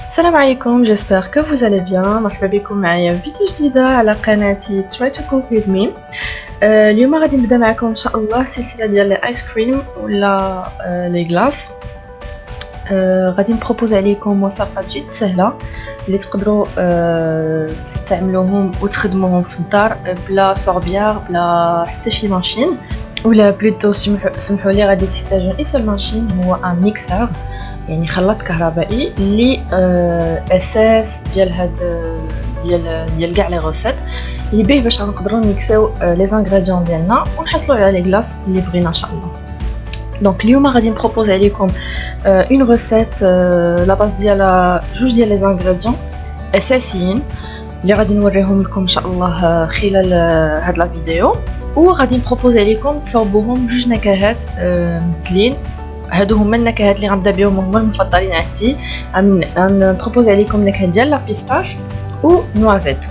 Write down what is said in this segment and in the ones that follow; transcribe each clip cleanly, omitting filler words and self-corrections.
السلام عليكم. j'espère que vous allez bien. مرحبا بكم معايا فيديو جديدة على قناتي try to cook with me. اليوم غادي نبدا معكم ان شاء الله سلسلة ديال لي ايس كريم ولا لي غلاس. غادي نبروبوز عليكم وصفات جد سهلة اللي تقدروا تستعملوهم وتخدموهم في الدار بلا صوربيار بلا حتى شي ماشين، ولا بلوتو سمحوا لي غادي تحتاجون اي ماشين هو ان ميكسر، يعني خلاط كهربائي اللي اساس ديال هاد ديال كاع لي غوسيت اللي بيه باش نقدروا نميكسيو لي زانغريديون ديالنا ونحصلوا على لي غلاس اللي بغينا ان شاء الله. دونك اليوم غادي نبروبوز عليكم اون روسيت لا باز ديال جوج ديال لي زانغريديون اساسيين اللي غادي نوريهم لكم ان شاء الله خلال هاد لا فيديو، وغادي نبروبوز عليكم تصاوبوهم جوج نكهات مثلين. هادو هما النكهات اللي غنبدا بهم، هما المفضلين عندي. نبروبوز عليكم نكهه ديال لا بيستاش و نوازيت،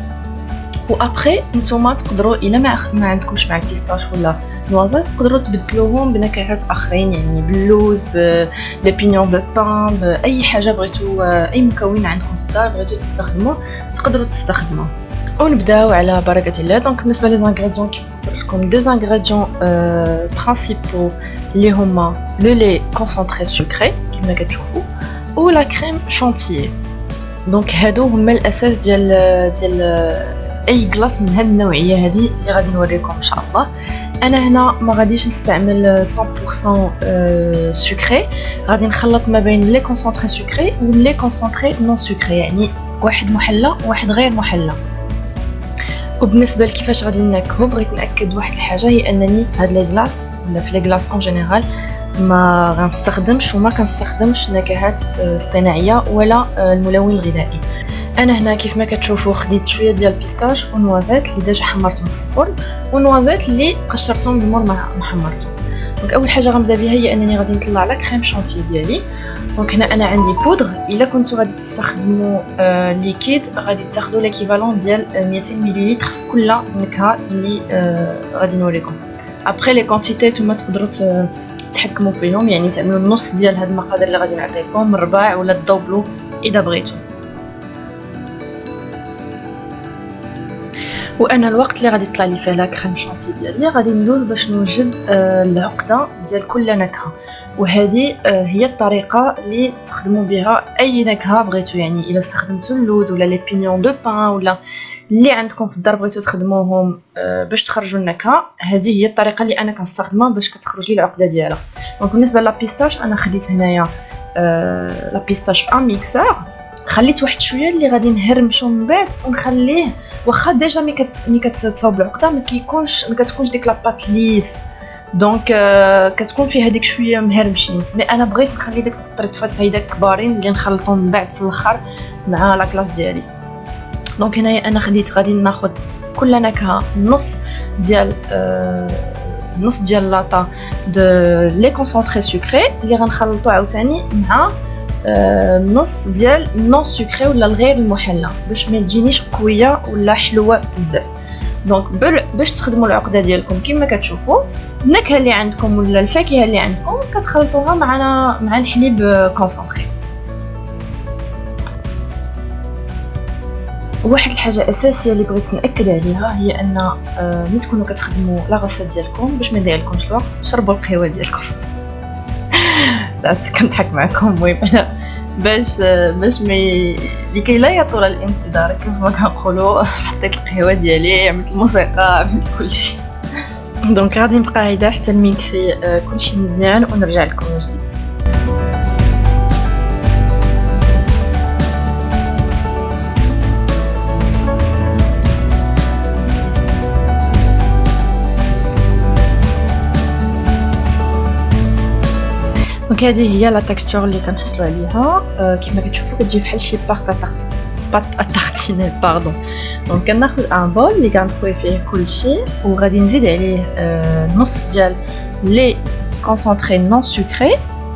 وابري نتوما تقدروا الا ما عندكمش مع البيستاش ولا نوازيت تقدروا تبدلوهم بنكهات اخرين، يعني باللوز ببينيون دو بان باي حاجه بغيتو، اي مكون عندكم في الدار بغيتو تستخدموه تقدروا تستخدموه. ونبداو على بركه الله. دونك بالنسبه لي زانغريديون كيف لكم دو زانغريديون برينسيبو اللي هما لو لي كونسونطري سكري كما كتشوفوا و لا كريم شانتيي. دونك هادو هما الاساس ديال اي كلاص من هاد النوعيه هذه اللي غادي نوريكم ان شاء الله. انا هنا ما غاديش نستعمل 100% سكري، غادي نخلط ما بين لي كونسونطري سكري و لي كونسونطري نون سكري، يعني واحد محلى وواحد غير محلى. وبالنسبه لكيفاش غادي نكهو بغيت ناكد واحد الحاجه، هي انني هاد لي غلاس ولا في لي غلاس اون جينيرال ما غنستخدمش وما كنستخدمش نكهات اصطناعيه ولا الملون الغذائي. انا هنا كيف ما كتشوفوا خديت شويه ديال البيستاش ونوازيت اللي ديجا حمرتهم في الفرن، ونوازيت اللي قشرتهم بالمر ما حمرتهم. دونك اول حاجه غنبدا بها هي انني غادي نطلع لا كريم شانتي ديالي. دونك هنا انا عندي بودر، الا كنتو غادي تستخدموا ليكيد غادي تاخذوا ليكيفالون ديال 200 ملل في كل نكهه اللي غادي نوريكم. ابري لي كونتيتي نتوما تقدروا تحكموا فيهم، يعني تعملوا النص ديال هاد المقادير اللي غادي نعطيكم ربع ولا تدوبلو اذا بغيتوا. وانا الوقت اللي غادي يطلع لي فيه لا كريم شانتي ديالي غادي ندوز باش نوجد العقده ديال كل نكهه، وهذه هي الطريقه اللي تخدموا بها اي نكهه بغيتوا. يعني الا استخدمتوا اللوز ولا لي بينيون دو بان ولا اللي عندكم في الدار بغيتوا تخدموهم باش تخرجوا النكهه، هذه هي الطريقه اللي انا كنستخدمها باش كتخرج لي العقده ديالها. دونك بالنسبه لا بيستاش انا خديت هنايا لا بيستاش في ان ميكسور، خليت واحد شويه اللي غادي نهرمشو من بعد ونخليه واخا ديجا ملي كتصاوب العقده ما كتكونش ديك لاباط ليس، دونك كتكون فيها ديك شويه مهرمشين. مي انا بغيت نخلي ديك الطريفات هيدا كبارين اللي نخلطهم من بعد في الاخر مع لا كلاص ديالي. دونك هنايا انا غادي ناخذ كل نكهه نص ديال لاطا دو لي كونسونطري سكري اللي غنخلطو عاوتاني مع نص ديال نون سكري ولا الغير المحلى باش ما تجينيش قويه ولا حلوه بزاف. دونك باش تخدموا العقده ديالكم كما كتشوفوا النكهه اللي عندكم ولا الفاكهه اللي عندكم كتخلطوها مع الحليب كونسونطري. واحد الحاجه اساسيه اللي بغيت ناكد عليها هي ان ملي تكونوا كتخدموا لا غسيل ديالكم باش ما يضيعلكمش الوقت شربوا القهوه ديالكم. بس كنضحك معكم. المهم انا باش لكي لا يطول الانتظار كيف ما كنقولوا حطيت القهوه ديالي، عملت الموسيقى، عملت كلشي. دونك غادي نبقى هيدا حتى نميكسي كلشي مزيان ونرجع لكم من جديد. دونك هذه هي لا تكستور اللي كنحصلوا عليها. كما كتشوفوا كتجي بحال شي بارط اتارتيني باردون. دونك كناخذ ان بول اللي كنطوي فيه كلشي وغادي نزيد عليه نص ديال لي كونسونطري نون سكري،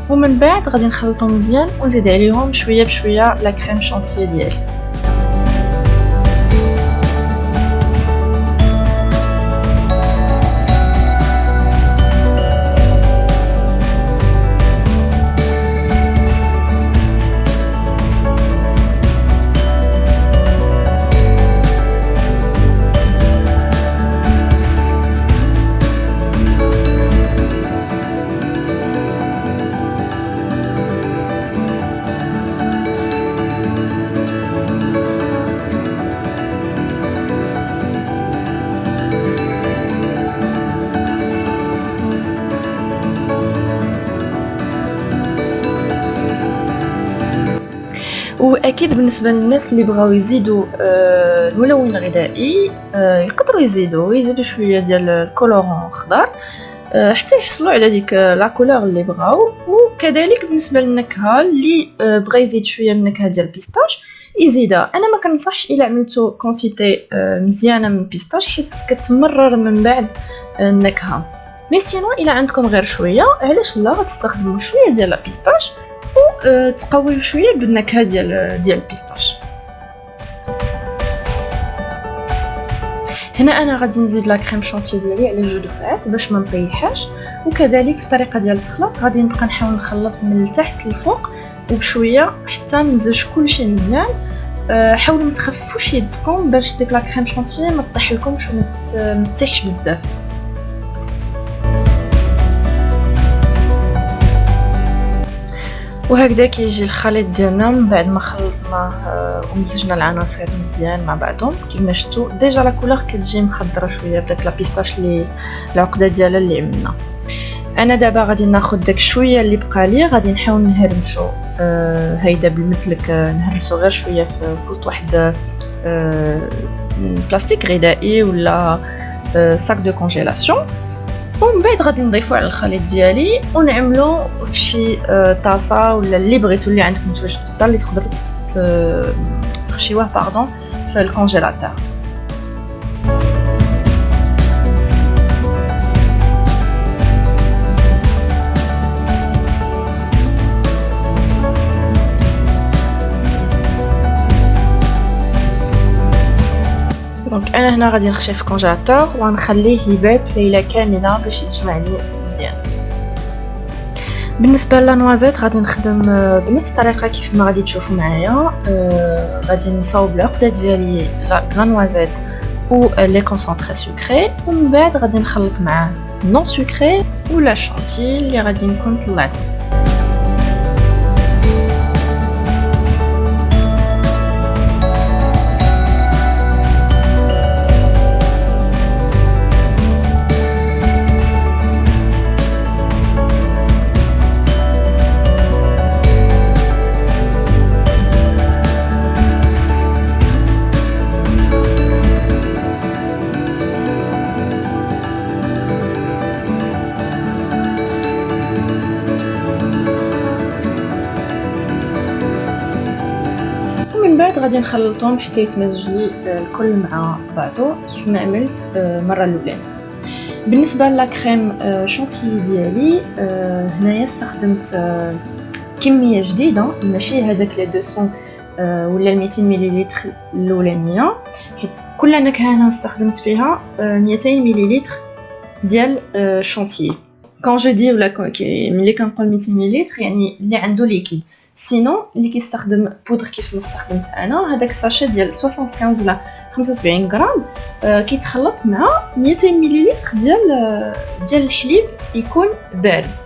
ومن بعد غادي نخلطهم مزيان ونزيد عليهم شويه بشويه لا كريم شانتيي ديالي. واكيد بالنسبه للناس اللي بغاو يزيدوا الملون الغذائي يقدروا يزيدوا شويه ديال الكولورون خضر حتى يحصلوا على ديك لا كولور اللي بغاو. وكذلك بالنسبه للنكهه اللي بغا يزيد شويه من النكهه ديال البيستاش يزيدها. انا ما كنصحش الا عملتو كونتيتي مزيانه من البيستاش حيت كتمرر من بعد النكهه. مي سينو الا عندكم غير شويه علاش لا غتستخدموا شويه ديال البيستاش وتقويو شويه بالنكهه ديال البيستاش. هنا انا غادي نزيد لا كريم شانتي ديالي على 2 دفعات باش ما نطيحهاش. وكذلك في الطريقه ديال التخليط غادي نبقى نحاول نخلط من التحت للفوق وبشويه حتى نمزج كلشي مزيان. حاولوا ما تخففوش يدكم باش ديك لا كريم شانتي ما تطيح لكمش وما تطيحش بزاف. وهكذا كيجي الخليط ديالنا من بعد ما خلطناه ومزجنا العناصر مزيان مع بعضهم. كما شفتوا ديجا لا كولور كتجي مخضره شويه بداك لا بيستاش اللي العقده ديالها اللي عملنا. انا دابا غادي ناخذ داك شويه اللي بقى لي غادي نحاول نهرمشو هيدا بالمثلك نهرسو غير شويه في وسط واحد بلاستيك غذائي ولا ساك دو كونجيلاسيون. ومن بعد غادي نضيفو على الخليط ديالي ونعملو في شي طاسه ولا اللي بغيتو اللي عندكم متواجد في الدار اللي تقدروا تخشيوه في الكونجيلاتور. دونك انا هنا غادي نخشيه في الكونجيلاتور ونخليه يبات ليله كامله باش يتجمع لي مزيان. بالنسبه للنوازيت غادي نخدم بنفس الطريقه كيف ما غادي تشوفوا معايا. غادي نصاوب العقده ديالي لا نوازيت و لي كونسونطري سكري ومن بعد غادي نخلط معاه نون سكري ولا شانتي اللي غادي نكون طلعته. ومن بعد غادي نخلطهم حتى يتمزج لي الكل مع بعضو كيف ما عملت المره الاولانيه. بالنسبه لا كريم شانتي ديالي هنايا استخدمت كميه جديده ماشي هذاك لي 200 ولا 200 مليلتر الاولانيه حيت كل نكهه انا استخدمت فيها 200 مليلتر ديال شانتي. كون جو دي ولا ملي كنقول 200 مليلتر يعني اللي عنده ليكيد. سينو اللي كيستخدم بودر كيف ما استخدمت انا هذاك الساشي ديال 75 ولا 75 غرام كيتخلط مع 200 مليلتر ديال الحليب يكون بارد.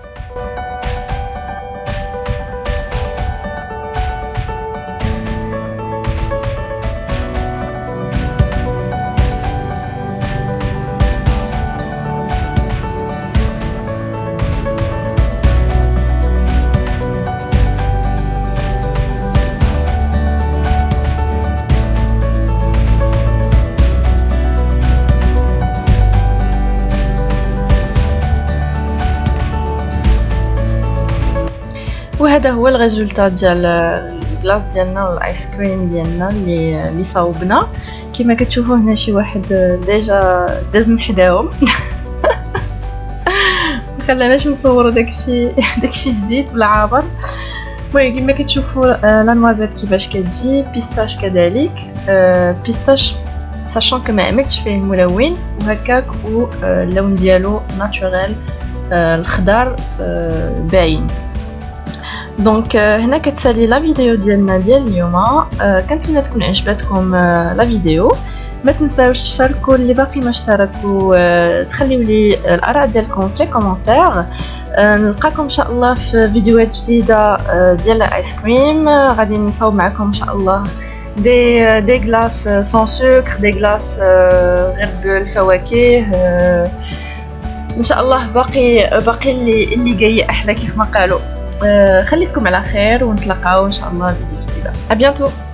وهذا هو الريزولتا ديال الكلاص ديالنا والايس كريم ديالنا اللي صاوبنا. كما كتشوفوا هنا شي واحد ديجا داز من حداهم ما خلاناش نصوروا داكشي جديد ولا عابر. المهم كما كتشوفوا لا نوازيت كيفاش كتجي، بيستاش كذلك بيستاش ساشون كما عملتش فيه ملون وهكاك واللون ديالو ناتوريل الخضر باين. دونك هنا كتسالي لا فيديو ديالنا ديال اليوم. كنتمنى تكون عجبتكم لا فيديو. ما تنساوش تشاركوا اللي باقي ما اشتركوا، تخليوا لي الاراء ديالكم في لي كومونتير. نلقاكم ان شاء الله في فيديوهات جديده ديال الايس كريم. غادي نصاوب معكم ان شاء الله دي غلاس سون سكر، دي غلاس غير بالفواكه ان شاء الله. باقي اللي جاي احلى كيف ما قالوا. خليتكم على خير ونتلاقاو ان شاء الله في فيديو جديد. جديدة. À bientôt.